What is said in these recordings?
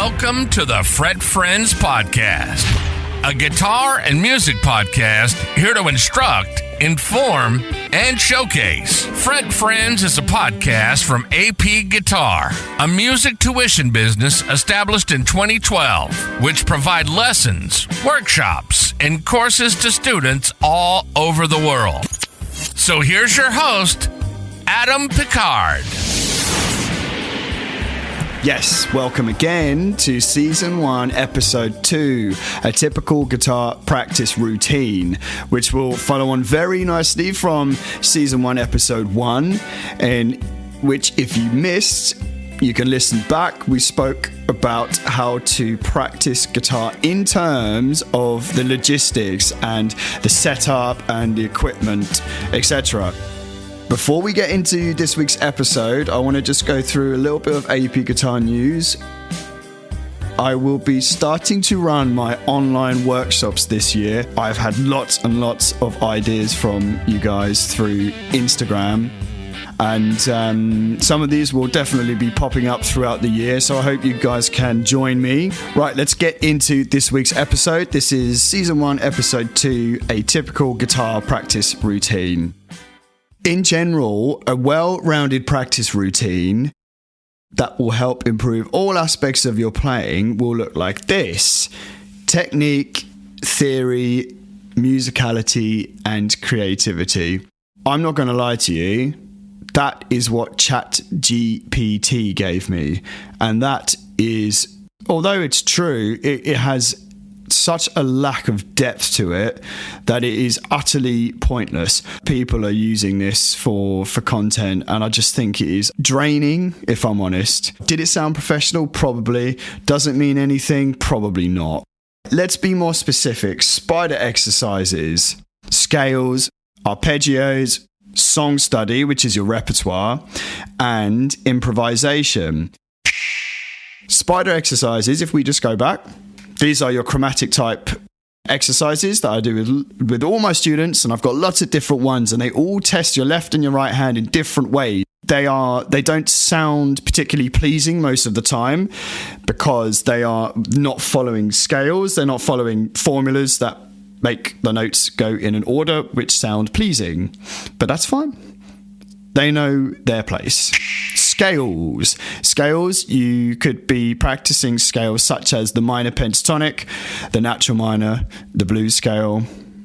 Welcome to the Fret Friends Podcast, a guitar and music podcast here to instruct, inform, and showcase. Fret Friends is a podcast from AP Guitar, a music tuition business established in 2012, which provide lessons, workshops, and courses to students all over the world. So here's your host, Adam Picard. Yes, welcome again to Season 1, Episode 2, a typical guitar practice routine, which will follow on very nicely from Season 1, Episode 1, and which, if you missed, you can listen back. We spoke about how to practice guitar in terms of the logistics and the setup and the equipment, etc. Before we get into this week's episode, I want to just go through a little bit of AP Guitar news. I will be starting to run my online workshops this year. I've had lots and lots of ideas from you guys through Instagram, and some of these will definitely be popping up throughout the year, so I hope you guys can join me. Right, let's get into this week's episode. This is Season 1, Episode 2, a typical guitar practice routine. In general, a well-rounded practice routine that will help improve all aspects of your playing will look like this: technique, theory, musicality, and creativity. I'm not going to lie to you, that is what ChatGPT gave me. And that is, although it's true, it has such a lack of depth to it that it is utterly pointless. People are using this for content, and I just think it is draining, if I'm honest. Did it sound professional? Probably. Does it mean anything? Probably not. Let's be more specific. Spider exercises, scales, arpeggios, song study, which is your repertoire, and improvisation. Spider exercises, if we just go back, these are your chromatic type exercises that I do with all my students, and I've got lots of different ones, and they all test your left and your right hand in different ways. They don't sound particularly pleasing most of the time because they are not following scales. They're not following formulas that make the notes go in an order which sound pleasing, but that's fine. They know their place. Scales, you could be practicing scales such as the minor pentatonic, the natural minor, the blues scale,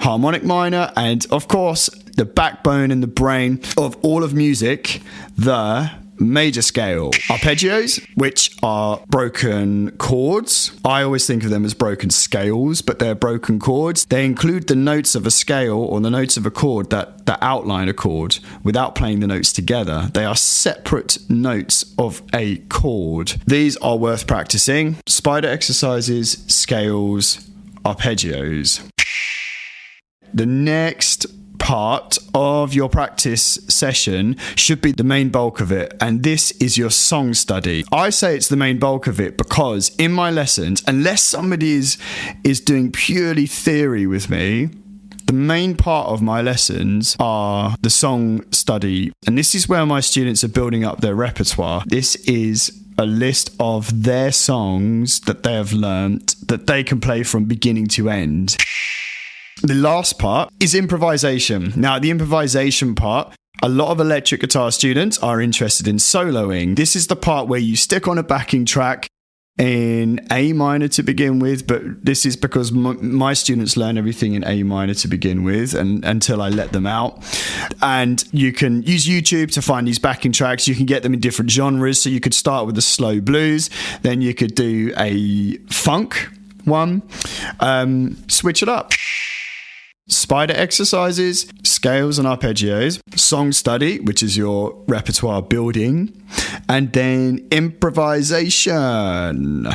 harmonic minor, and of course, the backbone and the brain of all of music, the major scale. Arpeggios, which are broken chords. I always think of them as broken scales, but they're broken chords. They include the notes of a scale or the notes of a chord that outline a chord without playing the notes together. They are separate notes of a chord. These are worth practicing. Spider exercises, scales, arpeggios. The next part of your practice session should be the main bulk of it, and this is your song study. I say it's the main bulk of it because in my lessons, unless somebody is doing purely theory with me, the main part of my lessons are the song study, and this is where my students are building up their repertoire. This is a list of their songs that they have learnt that they can play from beginning to end. The last part is improvisation. Now, the improvisation part, a lot of electric guitar students are interested in soloing. This is the part where you stick on a backing track in A minor to begin with, but this is because my students learn everything in A minor to begin with and until I let them out. And you can use YouTube to find these backing tracks. You can get them in different genres. So you could start with a slow blues, then you could do a funk one, switch it up. Spider exercises, scales and arpeggios, song study, which is your repertoire building, and then improvisation.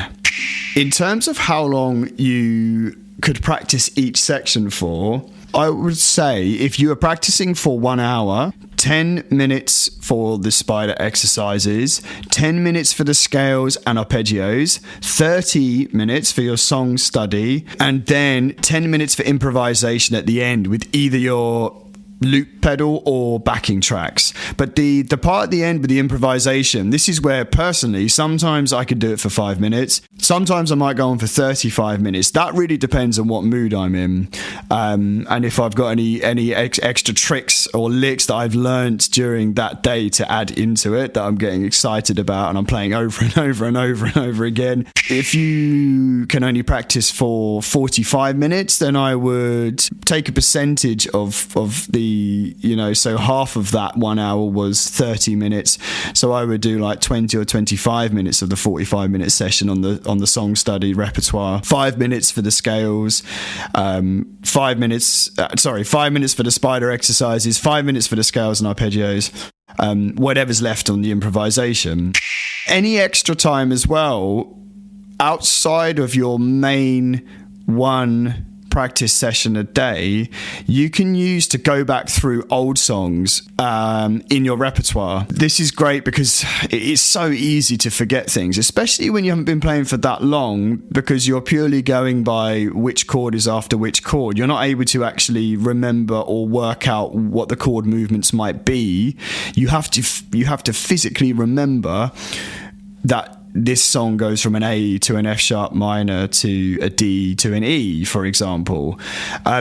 In terms of how long you could practice each section for, I would say if you are practicing for 1 hour, 10 minutes for the spider exercises, 10 minutes for the scales and arpeggios, 30 minutes for your song study, and then 10 minutes for improvisation at the end with either your loop pedal or backing tracks. But the part at the end with the improvisation, this is where personally sometimes I could do it for 5 minutes, sometimes I might go on for 35 minutes. That really depends on what mood I'm in, and if I've got any extra tricks or licks that I've learned during that day to add into it that I'm getting excited about and I'm playing over and over and over and over again. If you can only practice for 45 minutes, then I would take a percentage of the, so half of that 1 hour was 30 minutes. So I would do like 20 or 25 minutes of the 45-minute session on the song study repertoire, 5 minutes for the scales, 5 minutes for the spider exercises, 5 minutes for the scales and arpeggios, whatever's left on the improvisation. Any extra time as well, outside of your main one practice session a day, you can use to go back through old songs in your repertoire. This is great because it's so easy to forget things, especially when you haven't been playing for that long, because you're purely going by which chord is after which chord. You're not able to actually remember or work out what the chord movements might be. You have to physically remember that this song goes from an A to an F sharp minor to a D to an E, for example.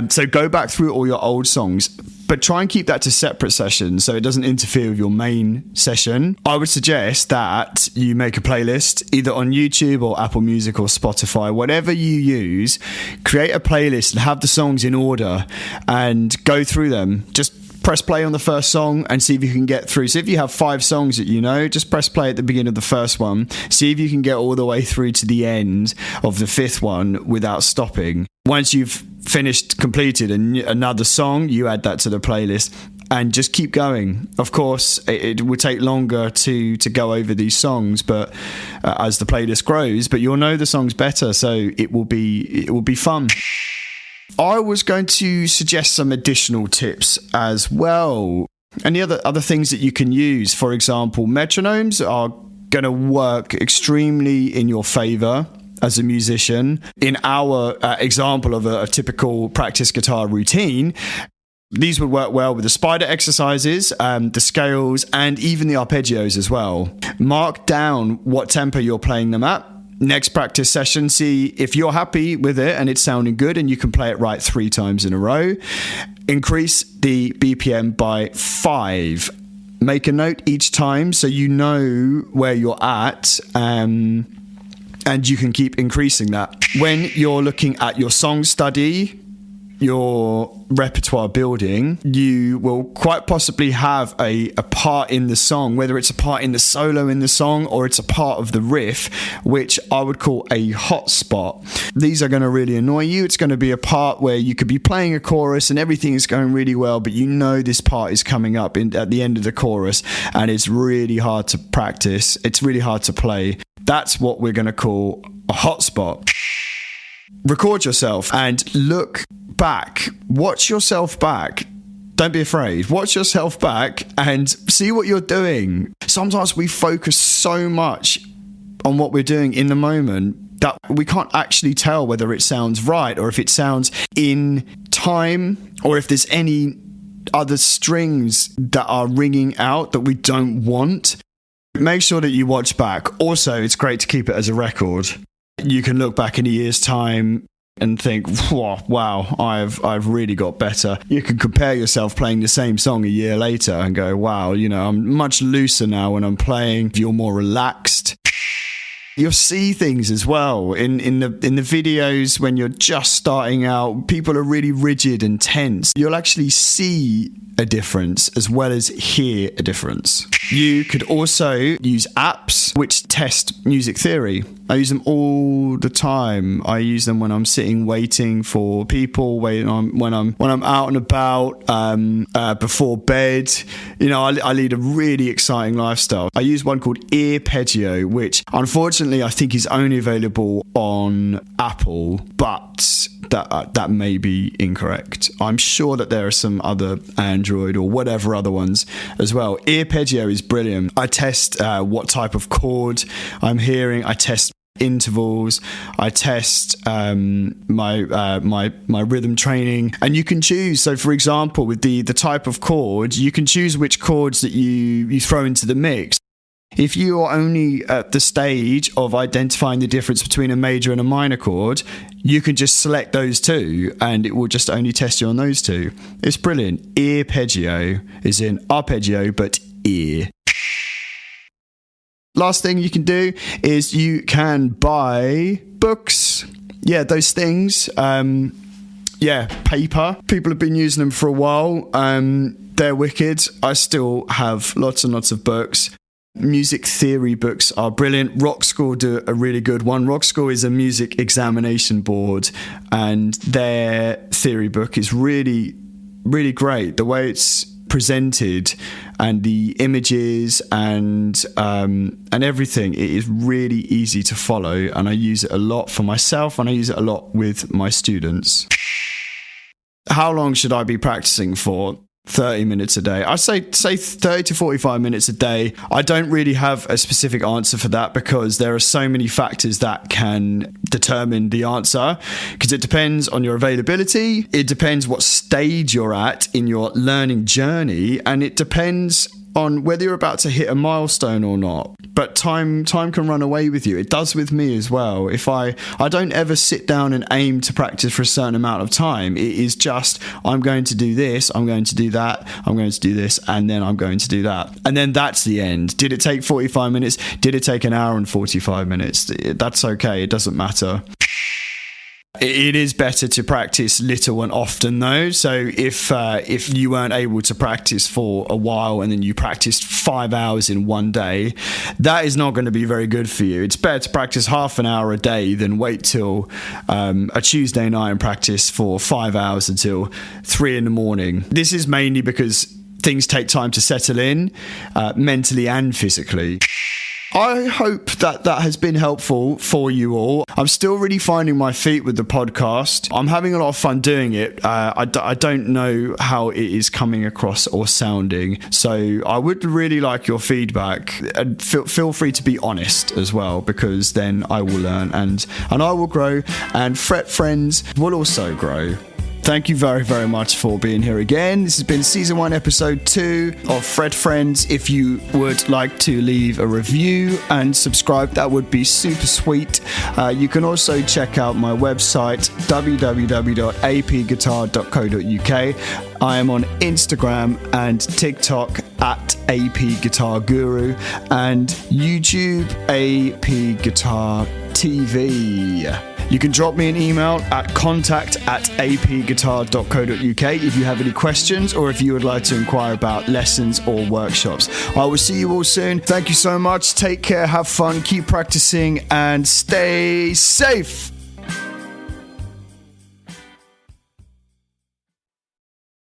So go back through all your old songs, but try and keep that to separate sessions so it doesn't interfere with your main session. I would suggest that you make a playlist either on YouTube or Apple Music or Spotify, whatever you use. Create a playlist and have the songs in order and go through them. Just press play on the first song and see if you can get through. So if you have 5 songs that you know, just press play at the beginning of the first one. See if you can get all the way through to the end of the 5th one without stopping. Once you've completed another song, you add that to the playlist and just keep going. Of course, it will take longer to go over these songs, but as the playlist grows, but you'll know the songs better, so it will be fun. I was going to suggest some additional tips as well. And the other things that you can use, for example, metronomes are going to work extremely in your favor as a musician. In our example of a typical practice guitar routine, these would work well with the spider exercises, the scales, and even the arpeggios as well. Mark down what tempo you're playing them at. Next practice session, see if you're happy with it and it's sounding good and you can play it right 3 times in a row. Increase the BPM by 5. Make a note each time so you know where you're at, and you can keep increasing that. When you're looking at your song study, your repertoire building, you will quite possibly have a part in the song, whether it's a part in the solo in the song or it's a part of the riff, which I would call a hot spot. These are going to really annoy you. It's going to be a part where you could be playing a chorus and everything is going really well, but you know this part is coming up at the end of the chorus and it's really hard to practice. It's really hard to play. That's what we're going to call a hot spot. Record yourself and look back. Watch yourself back. Don't be afraid. Watch yourself back and see what you're doing. Sometimes we focus so much on what we're doing in the moment that we can't actually tell whether it sounds right or if it sounds in time or if there's any other strings that are ringing out that we don't want. Make sure that you watch back. Also, it's great to keep it as a record. You can look back in a year's time and think, wow, I've really got better. You can compare yourself playing the same song a year later and go, wow, I'm much looser now when I'm playing. You're more relaxed. You'll see things as well in the videos when you're just starting out. People are really rigid and tense. You'll actually see a difference as well as hear a difference. You could also use apps which test music theory. I use them all the time. I use them when I'm sitting waiting for people, when I'm out and about, before bed. I lead a really exciting lifestyle. I use one called Earpeggio, which unfortunately I think is only available on Apple, but that may be incorrect. I'm sure that there are some other Android or whatever other ones as well. Earpeggio is brilliant. I test what type of chord I'm hearing. I test intervals. I test my rhythm training, and you can choose. So, for example, with the type of chord, you can choose which chords that you throw into the mix. If you are only at the stage of identifying the difference between a major and a minor chord, you can just select those two and it will just only test you on those two. It's brilliant. Arpeggio is in arpeggio, but ear. Last thing you can do is you can buy books. Yeah, those things. Paper. People have been using them for a while. They're wicked. I still have lots and lots of books. Music theory books are brilliant. Rock School do a really good one. Rock School is a music examination board, and their theory book is really, really great. The way it's presented and the images and everything, it is really easy to follow, and I use it a lot for myself and I use it a lot with my students. How long should I be practicing for? 30 minutes a day. I say 30 to 45 minutes a day. I don't really have a specific answer for that because there are so many factors that can determine the answer, because it depends on your availability, it depends what stage you're at in your learning journey, and it depends on whether you're about to hit a milestone or not. But time can run away with you. It does with me as well. If I don't ever sit down and aim to practice for a certain amount of time. It is just, I'm going to do this, I'm going to do that, I'm going to do this, and then I'm going to do that. And then that's the end. Did it take 45 minutes? Did it take an hour and 45 minutes? That's okay. It doesn't matter. It is better to practice little and often, though. So if you weren't able to practice for a while and then you practiced 5 hours in one day, that is not going to be very good for you. It's better to practice half an hour a day than wait till a Tuesday night and practice for 5 hours until 3 a.m. This is mainly because things take time to settle in, mentally and physically. I hope that has been helpful for you all. I'm still really finding my feet with the podcast. I'm having a lot of fun doing it. I don't know how it is coming across or sounding. So I would really like your feedback. And feel free to be honest as well, because then I will learn and I will grow, and Fret Friends will also grow. Thank you very, very much for being here again. This has been Season 1, Episode 2 of Fret Friends. If you would like to leave a review and subscribe, that would be super sweet. You can also check out my website, www.apguitar.co.uk. I am on Instagram and TikTok at AP Guitar Guru, and YouTube AP Guitar TV. You can drop me an email at contact@apguitar.co.uk if you have any questions or if you would like to inquire about lessons or workshops. I will see you all soon. Thank you so much. Take care, have fun, keep practicing, and stay safe.